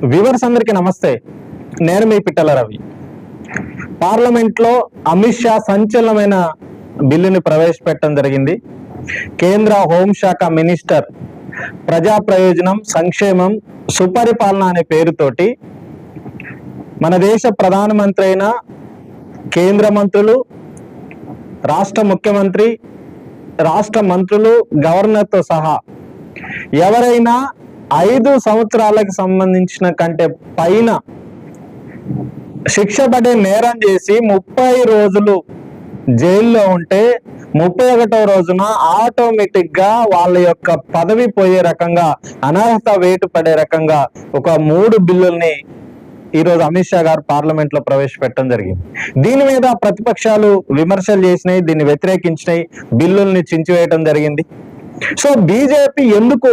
Viewers అందరికీ నమస్తే. నేను మీ పిట్టల రవి. పార్లమెంట్లో అమిత్ షా సంచలనమైన బిల్లుని ప్రవేశపెట్టడం జరిగింది. కేంద్ర హోంశాఖ మినిస్టర్ ప్రజా ప్రయోజనం, సంక్షేమం, సుపరిపాలన అనే పేరుతోటి మన దేశ ప్రధానమంత్రి అయిన కేంద్ర మంత్రులు, రాష్ట్ర ముఖ్యమంత్రి, రాష్ట్ర మంత్రులు, గవర్నర్తో సహా ఎవరైనా 5 సంవత్సరాలకు సంబంధించిన కంటే పైన శిక్ష పడే నేరం చేసి 30 రోజులు జైల్లో ఉంటే 31వ రోజున ఆటోమేటిక్ గా వాళ్ళ యొక్క పదవి పోయే రకంగా, అనర్హత వేటు పడే రకంగా ఒక 3 బిల్లుల్ని ఈరోజు అమిత్ షా గారు పార్లమెంట్ లో ప్రవేశపెట్టడం జరిగింది. దీని మీద ప్రతిపక్షాలు విమర్శలు చేసినాయి, దీన్ని వ్యతిరేకించినాయి, బిల్లుల్ని చించివేయడం జరిగింది. సో బీజేపీ ఎందుకు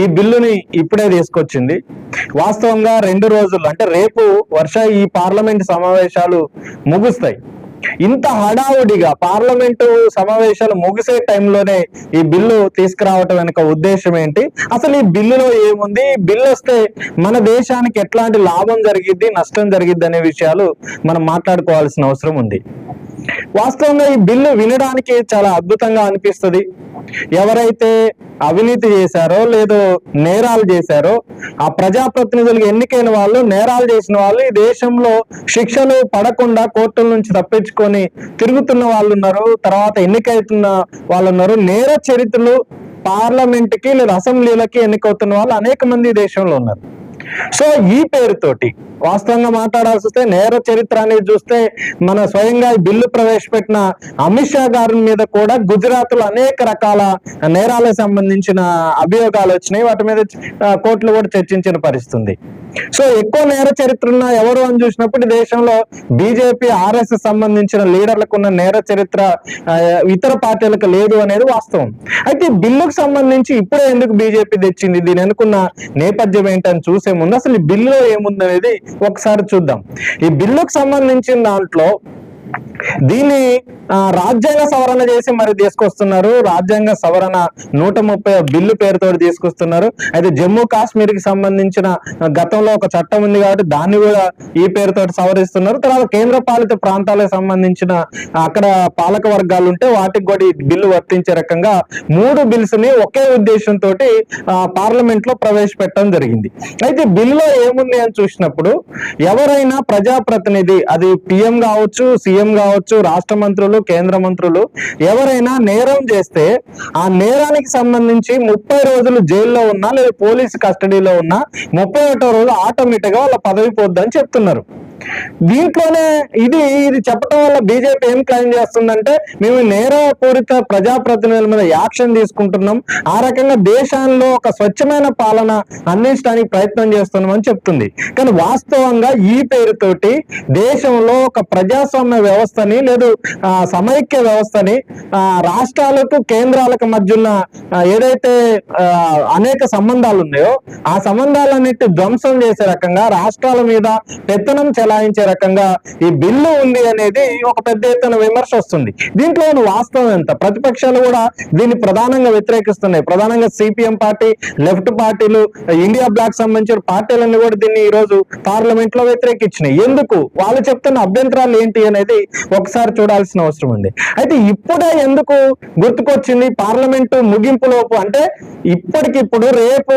ఈ బిల్లుని ఇప్పుడే తీసుకొచ్చింది? వాస్తవంగా 2 రోజులు అంటే రేపు ఈ పార్లమెంట్ సమావేశాలు ముగుస్తాయి. ఇంత హడావుడిగా పార్లమెంటు సమావేశాలు ముగిసే టైంలోనే ఈ బిల్లు తీసుకురావటం వెనుక ఉద్దేశం ఏంటి? అసలు ఈ బిల్లులో ఏముంది? ఈ బిల్లు వస్తే మన దేశానికి ఎట్లాంటి లాభం జరిగిద్ది, నష్టం జరిగిద్ది అనే విషయాలు మనం మాట్లాడుకోవాల్సిన అవసరం ఉంది. వాస్తవంగా ఈ బిల్లు వినడానికి చాలా అద్భుతంగా అనిపిస్తుంది. ఎవరైతే అవినీతి చేశారో లేదో నేరాలు చేశారో ఆ ప్రజాప్రతినిధులకు ఎన్నికైన వాళ్ళు, నేరాలు చేసిన వాళ్ళు ఈ దేశంలో శిక్షలు పడకుండా కోర్టుల నుంచి తప్పించుకొని తిరుగుతున్న వాళ్ళు ఉన్నారు, తర్వాత ఎన్నికవుతున్న వాళ్ళు ఉన్నారు. నేర చరిత్రలు పార్లమెంట్కి లేదా అసెంబ్లీలకి ఎన్నికవుతున్న వాళ్ళు అనేక మంది దేశంలో ఉన్నారు. సో ఈ పేరుతోటి వాస్తవంగా మాట్లాడాల్సి వస్తే నేర చరిత్ర అనేది చూస్తే మన స్వయంగా ఈ బిల్లు ప్రవేశపెట్టిన అమిత్ షా గారి మీద కూడా గుజరాత్ లో అనేక రకాల నేరాలకు సంబంధించిన అభియోగాలు వచ్చినాయి. వాటి మీద కోర్టులు కూడా చర్చించిన పరిస్థితి. సో ఎక్కువ నేర చరిత్ర ఉన్న ఎవరు అని చూసినప్పుడు దేశంలో బీజేపీ, ఆర్ఎస్ఎస్ సంబంధించిన లీడర్లకు ఉన్న నేర చరిత్ర ఇతర పార్టీలకు లేదు అనేది వాస్తవం. అయితే ఈ బిల్లుకు సంబంధించి ఇప్పుడే ఎందుకు బీజేపీ తెచ్చింది, దీని అనుకున్న నేపథ్యం ఏంటని చూసే ముందు అసలు ఈ బిల్లులో ఏముంది అనేది ఒకసారి చూద్దాం. ఈ బిల్లుకు సంబంధించిన దాంట్లో దీన్ని రాజ్యాంగ సవరణ చేసి మరి తీసుకొస్తున్నారు. రాజ్యాంగ సవరణ 130 బిల్లు పేరుతో తీసుకొస్తున్నారు. అయితే జమ్మూ కాశ్మీర్ కి సంబంధించిన గతంలో ఒక చట్టం ఉంది కాబట్టి దాన్ని కూడా ఈ పేరుతో సవరిస్తున్నారు. తర్వాత కేంద్ర పాలిత ప్రాంతాలకు సంబంధించిన అక్కడ పాలక వర్గాలు ఉంటే వాటికి కూడా ఈ బిల్లు వర్తించే రకంగా 3 బిల్స్ ని ఒకే ఉద్దేశంతో పార్లమెంట్ లో ప్రవేశపెట్టడం జరిగింది. అయితే బిల్లులో ఏముంది అని చూసినప్పుడు ఎవరైనా ప్రజాప్రతినిధి, అది పిఎం కావచ్చు, సీఎం కావచ్చు, రాష్ట్ర మంత్రులు, కేంద్ర మంత్రులు ఎవరైనా నేరం చేస్తే ఆ నేరానికి సంబంధించి 30 రోజులు జైల్లో ఉన్నా లేదా పోలీసు కస్టడీలో ఉన్నా 31వ రోజు ఆటోమేటిక్ గా వాళ్ళ పదవి పోద్దని చెప్తున్నారు. దీంట్లోనే ఇది చెప్పడం వల్ల బీజేపీ ఏం క్లెయిమ్ చేస్తుందంటే మేము నేరపూరిత ప్రజాప్రతినిధుల మీద యాక్షన్ తీసుకుంటున్నాం, ఆ రకంగా దేశంలో ఒక స్వచ్ఛమైన పాలన అందించడానికి ప్రయత్నం చేస్తున్నాం అని చెప్తుంది. కానీ వాస్తవంగా ఈ పేరుతోటి దేశంలో ఒక ప్రజాస్వామ్య వ్యవస్థని లేదు సమైక్య వ్యవస్థని, రాష్ట్రాలకు కేంద్రాలకు మధ్య ఉన్న ఏదైతే అనేక సంబంధాలు ఉన్నాయో ఆ సంబంధాలన్నిటి ధ్వంసం చేసే రకంగా, రాష్ట్రాల మీద పెత్తనం చెలాయించే రకంగా ఈ బిల్లు ఉంది అనేది ఒక పెద్ద ఎత్తున విమర్శ వస్తుంది. దీంట్లో వాస్తవం ఎంత? ప్రతిపక్షాలు కూడా దీన్ని ప్రధానంగా వ్యతిరేకిస్తున్నాయి. ప్రధానంగా సిపిఎం పార్టీ, లెఫ్ట్ పార్టీలు, ఇండియా బ్లాక్ సంబంధించిన పార్టీలన్నీ కూడా దీన్ని ఈ రోజు పార్లమెంట్ లో వ్యతిరేకించినాయి. ఎందుకు? వాళ్ళు చెప్తున్న అభ్యంతరాలు ఏంటి అనేది ఒకసారి చూడాల్సిన అవసరం ఉంది. అయితే ఇప్పుడే ఎందుకు గుర్తుకొచ్చింది? పార్లమెంటు ముగింపు లోపు, అంటే ఇప్పటికిప్పుడు రేపు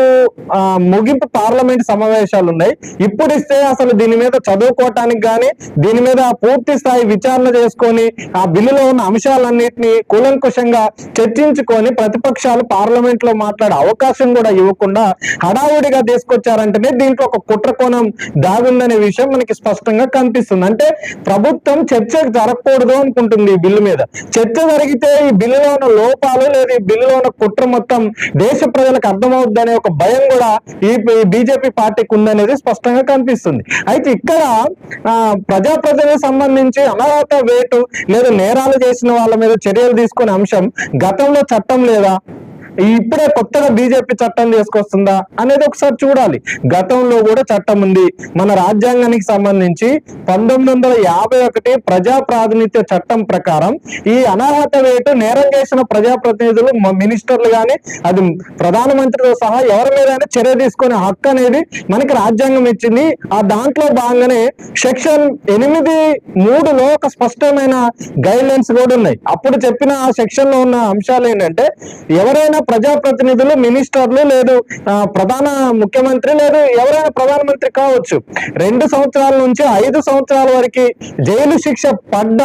ముగింపు పార్లమెంట్ సమావేశాలు ఉన్నాయి. ఇప్పుడు ఇస్తే అసలు దీని మీద చదువుకోవటానికి కానీ దీని మీద పూర్తి స్థాయి విచారణ చేసుకొని ఆ బిల్లులో ఉన్న అంశాలన్నింటినీ కూలంకుషంగా చర్చించుకొని ప్రతిపక్షాలు పార్లమెంట్ లో మాట్లాడే అవకాశం కూడా ఇవ్వకుండా హడావుడిగా తీసుకొచ్చారంటేనే దీంట్లో ఒక కుట్ర కోణం దాగుందనే విషయం మనకి స్పష్టంగా కనిపిస్తుంది. అంటే ప్రభుత్వం చర్చ జరగకూడదు అనుకుంటుంది ఈ బిల్లు మీద. చర్చ జరిగితే ఈ బిల్లులో ఉన్న లోపాలు లేదా ఈ బిల్లులో ఉన్న కుట్ర మొత్తం దేశ ప్రజలకు అర్థమవుద్ది అనే ఒక భయం కూడా ఈ బీజేపీ పార్టీకి ఉందనేది స్పష్టంగా కనిపిస్తుంది. అయితే ఇక్కడ ప్రజాప్రతినిధులకు సంబంధించి అనర్హత వేటు లేదా నేరాలు చేసిన వాళ్ళ మీద చర్యలు తీసుకునే అంశం గతంలో చట్టం లేదా? ఇప్పుడే కొత్తగా బీజేపీ చట్టం తీసుకొస్తుందా అనేది ఒకసారి చూడాలి. గతంలో కూడా చట్టం ఉంది. మన రాజ్యాంగానికి సంబంధించి 1951 ప్రజా ప్రాతినిధ్య చట్టం ప్రకారం ఈ అనర్హత వేటు నేరం చేసిన ప్రజాప్రతినిధులు, మినిస్టర్లు గాని, అది ప్రధానమంత్రితో సహా ఎవరి మీద చర్య తీసుకునే హక్కు అనేది మనకి రాజ్యాంగం ఇచ్చింది. ఆ దాంట్లో భాగంగానే సెక్షన్ 8(3)లో ఒక స్పష్టమైన గైడ్ లైన్స్ కూడా ఉన్నాయి. అప్పుడు చెప్పిన ఆ సెక్షన్ లో ఉన్న అంశాలు ఏంటంటే, ఎవరైనా ప్రజాప్రతినిధులు, మినిస్టర్లు, లేదు ప్రధాన ముఖ్యమంత్రి, లేదు ఎవరైనా ప్రధానమంత్రి కావచ్చు, 2 సంవత్సరాల నుంచి 5 సంవత్సరాల వరకు జైలు శిక్ష పడ్డ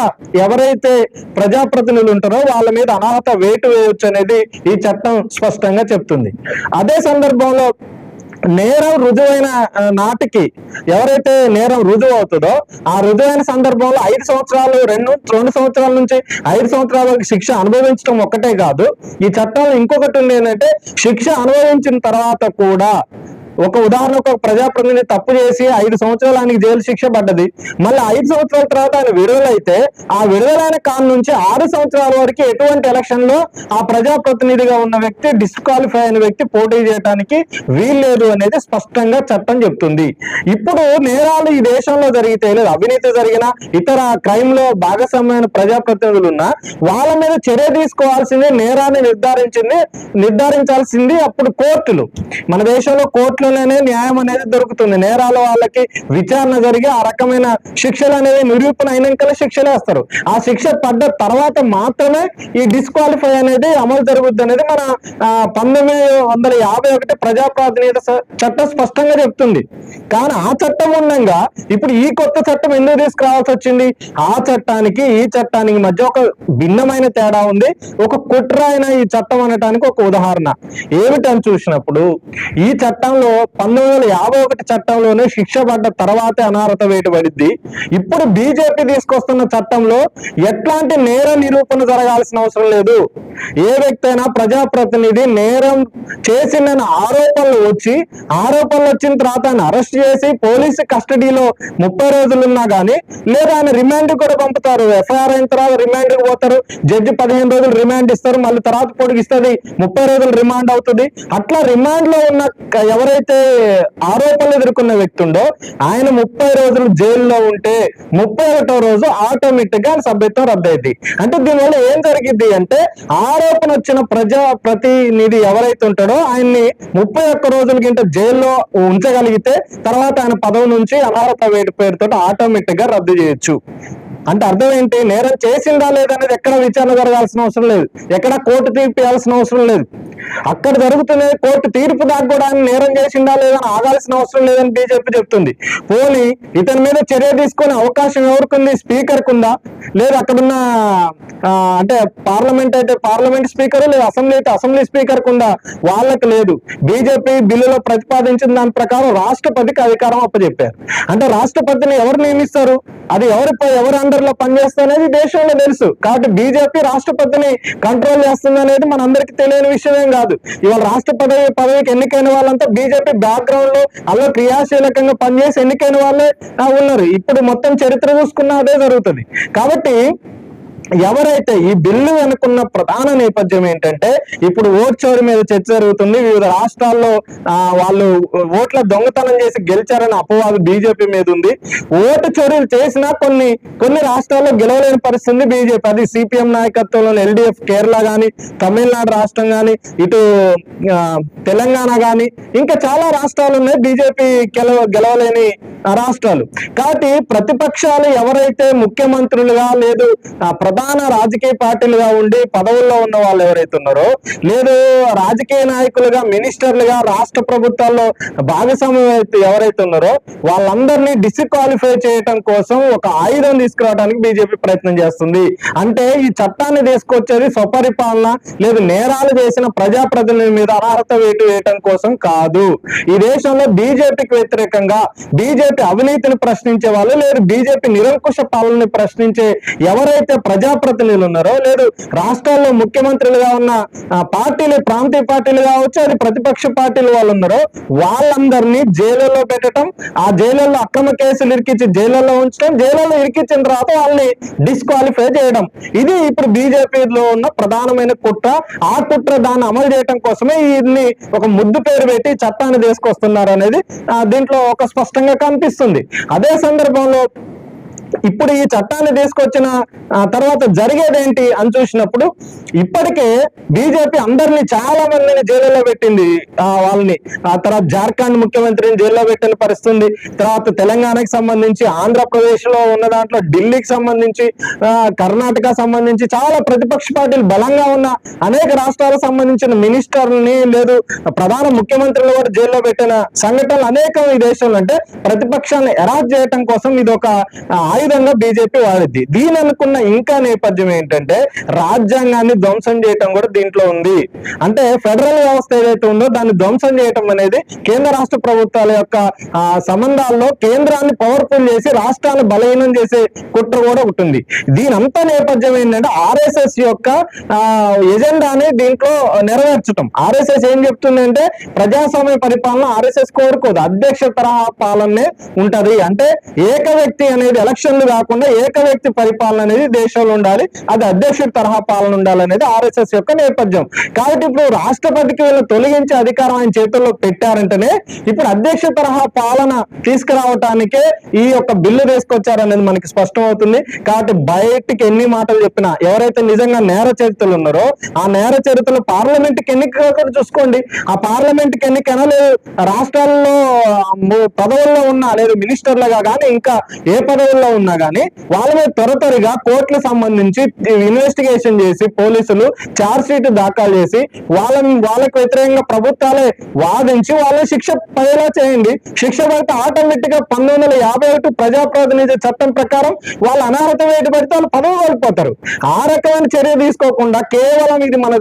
ఎవరైతే ప్రజాప్రతినిధులు ఉంటారో వాళ్ళ మీద అనర్హత వేటు వేయవచ్చు అనేది ఈ చట్టం స్పష్టంగా చెప్తుంది. అదే సందర్భంలో నేరం రుజువైన నాటికి ఎవరైతే నేరం రుజువు అవుతుందో ఆ రుజువైన సందర్భంలో 5 సంవత్సరాలు 2 సంవత్సరాల నుంచి 5 సంవత్సరాల వరకు శిక్ష అనుభవించడం ఒక్కటే కాదు, ఈ చట్టంలో ఇంకొకటి ఉంది ఏంటంటే, శిక్ష అనుభవించిన తర్వాత కూడా ఒక ఉదాహరణకు ఒక ప్రజాప్రతినిధి తప్పు చేసి 5 సంవత్సరాలు ఆయనకి జైలు శిక్ష పడ్డది, మళ్ళీ 5 సంవత్సరాల తర్వాత ఆయన విడుదలైతే ఆ విడుదలైన కాలం నుంచి 6 సంవత్సరాల వరకు ఎటువంటి ఎలక్షన్ లో ఆ ప్రజాప్రతినిధిగా ఉన్న వ్యక్తి, డిస్క్వాలిఫై అయిన వ్యక్తి పోటీ చేయడానికి వీల్లేదు అనేది స్పష్టంగా చట్టం చెప్తుంది. ఇప్పుడు నేరాలు ఈ దేశంలో జరిగితే, లేదు అవినీతి జరిగిన ఇతర క్రైమ్ లో భాగస్వామ్యమైన ప్రజాప్రతినిధులు ఉన్నా వాళ్ళ మీద చర్య తీసుకోవాల్సిందే, నేరాన్ని నిర్ధారించాల్సింది అప్పుడు కోర్టులు. మన దేశంలో కోర్టులోనే న్యాయం అనేది దొరుకుతుంది. నేరాల వాళ్ళకి విచారణ జరిగి ఆ రకమైన శిక్షలు అనేది నిరూపణ అయినాకనే శిక్షలు వేస్తారు. ఆ శిక్ష పడ్డ తర్వాత మాత్రమే ఈ డిస్క్వాలిఫై అనేది అమలు జరుగుద్ది అనేది మన 1951 ప్రజా ప్రాతినిధ్య చట్టం స్పష్టంగా చెప్తుంది. కానీ ఆ చట్టం ఉండగా ఇప్పుడు ఈ కొత్త చట్టం ఎందుకు తీసుకురావాల్సి వచ్చింది? ఆ చట్టానికి ఈ చట్టానికి మధ్య ఒక భిన్నమైన తేడా ఉంది. ఒక కుట్ర అయిన ఈ చట్టం అనటానికి ఒక ఉదాహరణ ఏమిటని చూసినప్పుడు, ఈ చట్టంలో 1951 చట్టంలోనే శిక్ష పడ్డ తర్వాతే అనర్హత వేటు పడిద్ది. ఇప్పుడు బీజేపీ తీసుకొస్తున్న చట్టంలో ఎట్లాంటి నేర నిరూపణ జరగాల్సిన అవసరం లేదు. ఏ వ్యక్తి అయినా ప్రజాప్రతినిధి నేరం చేసిందని ఆరోపణలు వచ్చిన తర్వాత ఆయన అరెస్ట్ చేసి పోలీసు కస్టడీలో 30 రోజులు ఉన్నా గానీ, లేదా ఆయన రిమాండ్ కూడా పంపుతారు. ఎఫ్ఐఆర్ అయిన తర్వాత రిమాండ్ పోతారు, జడ్జి 15 రోజులు రిమాండ్ ఇస్తారు, మళ్ళీ తర్వాత పొడిగిస్తుంది, 30 రోజులు రిమాండ్ అవుతుంది. అట్లా రిమాండ్ లో ఉన్న ఎవరైతే ఆరోపణలు ఎదుర్కొన్న వ్యక్తి ఉందో ఆయన 30 రోజులు జైల్లో ఉంటే 31వ రోజు ఆటోమేటిక్ గా సభ్యత్వం రద్దయింది. అంటే దీనివల్ల ఏం జరిగింది అంటే, ఆరోపణ వచ్చిన ప్రజాప్రతినిధి ఎవరైతే ఉంటాడో ఆయన్ని 31 రోజుల కింద జైల్లో ఉంచగలిగితే తర్వాత ఆయన పదవి నుంచి అనర్హత వేటు పేరుతో ఆటోమేటిక్ గా రద్దు చేయొచ్చు. అంటే అర్థం ఏంటి? నేరం చేసిందా లేదనేది ఎక్కడ విచారణ జరగాల్సిన అవసరం లేదు, ఎక్కడ కోర్టు తీర్పు ఇవ్వాల్సిన అవసరం లేదు. అక్కడ జరుగుతున్న కోర్టు తీర్పు దాకా కూడా ఆయన నేరం చేసిందా లేదని ఆగాల్సిన అవసరం లేదని బీజేపీ చెప్తుంది. పోనీ ఇతని మీద చర్య తీసుకునే అవకాశం ఎవరికుంది? స్పీకర్ కుందా? లేదు అక్కడున్న అంటే పార్లమెంట్ అయితే పార్లమెంట్ స్పీకర్, లేదు అసెంబ్లీ అయితే అసెంబ్లీ స్పీకర్ కుందా? వాళ్ళకి లేదు. బీజేపీ బిల్లులో ప్రతిపాదించిన దాని ప్రకారం రాష్ట్రపతికి అధికారం అప్పచెప్పారు. అంటే రాష్ట్రపతిని ఎవరు నియమిస్తారు, అది ఎవరి అండర్ లో పనిచేస్తుంది దేశంలో తెలుసు. కాబట్టి బీజేపీ రాష్ట్రపతిని కంట్రోల్ చేస్తుంది అనేది మనందరికీ తెలియని విషయమేం కాదు. ఇవాళ పదవికి ఎన్నికైన వాళ్ళంతా బీజేపీ బ్యాక్గ్రౌండ్ లో అలా క్రియాశీలకంగా పనిచేసి ఎన్నికైన వాళ్ళే ఉన్నారు. ఇప్పుడు మొత్తం చరిత్ర చూసుకున్నా అదే జరుగుతుంది. కాబట్టి ఎవరైతే ఈ బిల్లు అనుకున్న ప్రధాన నేపథ్యం ఏంటంటే, ఇప్పుడు ఓట్ చోరీ మీద చర్చ జరుగుతుంది. వివిధ రాష్ట్రాల్లో వాళ్ళు ఓట్ల దొంగతనం చేసి గెలిచారని అపవాదు బీజేపీ మీద ఉంది. ఓటు చోరీలు చేసినా కొన్ని రాష్ట్రాల్లో గెలవలేని పరిస్థితి బీజేపీ. అది సిపిఎం నాయకత్వంలోని ఎల్డిఎఫ్ కేరళ గాని, తమిళనాడు రాష్ట్రం గాని, ఇటు తెలంగాణ గాని, ఇంకా చాలా రాష్ట్రాలు ఉన్నాయి బీజేపీ గెలవలేని రాష్ట్రాలు. కాబట్టి ప్రతిపక్షాలు ఎవరైతే ముఖ్యమంత్రులుగా, లేదు ప్రధాన రాజకీయ పార్టీలుగా ఉండి పదవుల్లో ఉన్న వాళ్ళు ఎవరైతే ఉన్నారో, లేదు రాజకీయ నాయకులుగా, మినిస్టర్లుగా, రాష్ట్ర ప్రభుత్వాల్లో భాగస్వామ్యం ఎవరైతే ఉన్నారో వాళ్ళందరినీ డిస్క్వాలిఫై చేయడం కోసం ఒక ఆయుధం తీసుకురావడానికి బీజేపీ ప్రయత్నం చేస్తుంది. అంటే ఈ చట్టాన్ని తీసుకొచ్చేది స్వపరిపాలన, లేదు నేరాలు చేసిన ప్రజాప్రతినిధుల మీద అనర్హత వేటు వేయటం కోసం కాదు. ఈ దేశంలో బీజేపీకి వ్యతిరేకంగా, బీజేపీ బీజేపీ అవినీతిని ప్రశ్నించే వాళ్ళు, లేదు బీజేపీ నిరంకుశ పాలనని ప్రశ్నించే ఎవరైతే ప్రజాప్రతినిధులు ఉన్నారో, లేదు రాష్ట్రాల్లో ముఖ్యమంత్రులుగా ఉన్న పార్టీలు, ప్రాంతీయ పార్టీలు కావచ్చు, అది ప్రతిపక్ష పార్టీలు వాళ్ళు ఉన్నారో వాళ్ళందరినీ జైలులో పెట్టడం, ఆ జైలులో అక్రమ కేసులు ఇరికించి జైలులో ఉంచడం, జైలులో ఇరికించిన తర్వాత వాళ్ళని డిస్క్వాలిఫై చేయడం, ఇది ఇప్పుడు బీజేపీలో ఉన్న ప్రధానమైన కుట్ర. ఆ కుట్ర దాన్ని అమలు చేయడం కోసమే వీరిని ఒక ముద్దు పేరు పెట్టి చట్టాన్ని తీసుకొస్తున్నారు అనేది దీంట్లో ఒక స్పష్టంగా కనిపిస్తుంది. అదే సందర్భంలో ఇప్పుడు ఈ చట్టాన్ని తీసుకొచ్చిన తర్వాత జరిగేదేంటి అని చూసినప్పుడు ఇప్పటికే బీజేపీ అందరినీ చాలా మందిని జైలులో పెట్టింది. వాళ్ళని ఆ తర్వాత జార్ఖండ్ ముఖ్యమంత్రిని జైల్లో పెట్టిన పరిస్థితుంది. తర్వాత తెలంగాణకి సంబంధించి, ఆంధ్రప్రదేశ్ లో ఉన్న దాంట్లో ఢిల్లీకి సంబంధించి, కర్ణాటక సంబంధించి చాలా ప్రతిపక్ష పార్టీలు బలంగా ఉన్న అనేక రాష్ట్రాలకు సంబంధించిన మినిస్టర్లని, లేదు ప్రధాన ముఖ్యమంత్రులు కూడా జైల్లో పెట్టిన సంఘటనలు అనేకం ఈ దేశంలో. అంటే ప్రతిపక్షాన్ని ఎరాజ్ చేయడం కోసం ఇది ఒక ఆయుధంగా బీజేపీ వాడిద్ది. దీని అనుకున్న ఇంకా నేపథ్యం ఏంటంటే రాజ్యాంగాన్ని ధ్వంసం చేయటం కూడా దీంట్లో ఉంది. అంటే ఫెడరల్ వ్యవస్థ ఏదైతే ఉందో దాన్ని ధ్వంసం చేయటం అనేది కేంద్ర రాష్ట్ర ప్రభుత్వాల యొక్క సంబంధాల్లో కేంద్రాన్ని పవర్ఫుల్ చేసి రాష్ట్రాన్ని బలహీనం చేసే కుట్ర కూడా ఉంటుంది. దీని అంతా నేపథ్యం ఏంటంటే ఆర్ఎస్ఎస్ యొక్క ఎజెండాని దీంట్లో నెరవేర్చడం. ఆర్ఎస్ఎస్ ఏం చెప్తుందంటే ప్రజాస్వామ్య పరిపాలన ఆర్ఎస్ఎస్ కోరుకోదు, అధ్యక్ష తరహా పాలనే ఉంటది. అంటే ఏక వ్యక్తి అనేది ఎలక్షన్లు కాకుండా ఏక వ్యక్తి పరిపాలన అనేది దేశంలో ఉండాలి, అది అధ్యక్షుడి తరహా పాలన ఉండాలనేది ఆర్ఎస్ఎస్ యొక్క నేపథ్యం. కాబట్టి ఇప్పుడు రాష్ట్రపతికి వీళ్ళు తొలగించే అధికారం ఆయన చేతుల్లో పెట్టారంటేనే ఇప్పుడు అధ్యక్ష తరహా పాలన తీసుకురావటానికే ఈ యొక్క బిల్లు తీసుకొచ్చారనేది మనకి స్పష్టమవుతుంది. కాబట్టి బయటికి ఎన్ని మాటలు చెప్పినా ఎవరైతే నిజంగా నేర చరిత్రలు ఉన్నారో ఆ నేర చరిత్రలు పార్లమెంట్కి ఎన్నిక చూసుకోండి. ఆ పార్లమెంట్కి ఎన్నికైనా లేదు రాష్ట్రాల్లో పదవుల్లో ఉన్నా, లేదు మినిస్టర్లుగా కానీ ఇంకా ఏ పదవుల్లో ఉన్నా కానీ వాళ్ళ మీద త్వరగా కోర్టులకు సంబంధించి ఇన్వెస్టిగేషన్ చేసి పోలీసులు ఛార్జ్ షీట్ దాఖలు చేసి వాళ్ళకి వ్యతిరేకంగా ప్రభుత్వాలే వాదించి వాళ్ళని శిక్ష పడేలా చేయండి. శిక్ష పడితే ఆటోమేటిక్ గా 1951 ప్రజాప్రాతినిధ్య చట్టం ప్రకారం వాళ్ళ అనర్హత వేటు పడితే వాళ్ళు పదవి కోల్పోతారు. ఆ రకమైన చర్య తీసుకోకుండా కేవలం ఇది మన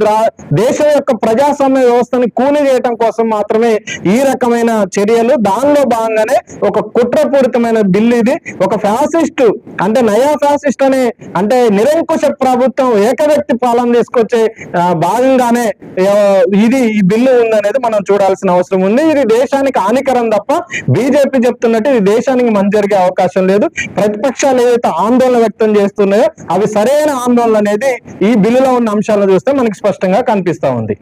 దేశం యొక్క ప్రజాస్వామ్య వ్యవస్థని కూని చేయటం కోసం మాత్రమే ఈ రకమైన చర్యలు. దానిలో భాగంగానే ఒక కుట్రపూరితమైన బిల్లు ఇది. ఒక ఫ్యాసిస్ట్ అంటే నయా ఫ్యాసిస్ట్ అనే అంటే నిరంకుశ ప్రభుత్వం ఏకవ్యక్తి పాలన తీసుకొచ్చే భాగంగానే ఈ బిల్లు ఉందనేది మనం చూడాల్సిన అవసరం ఉంది. ఇది దేశానికి హానికరం తప్ప బీజేపీ చెప్తున్నట్టు ఇది దేశానికి మంచి జరిగే అవకాశం లేదు. ప్రతిపక్షాలు ఏదైతే ఆందోళన వ్యక్తం చేస్తున్నాయో అవి సరైన ఆందోళన అనేది ఈ బిల్లులో ఉన్న అంశాలను చూస్తే మనకి స్పష్టంగా కనిపిస్తా ఉంది.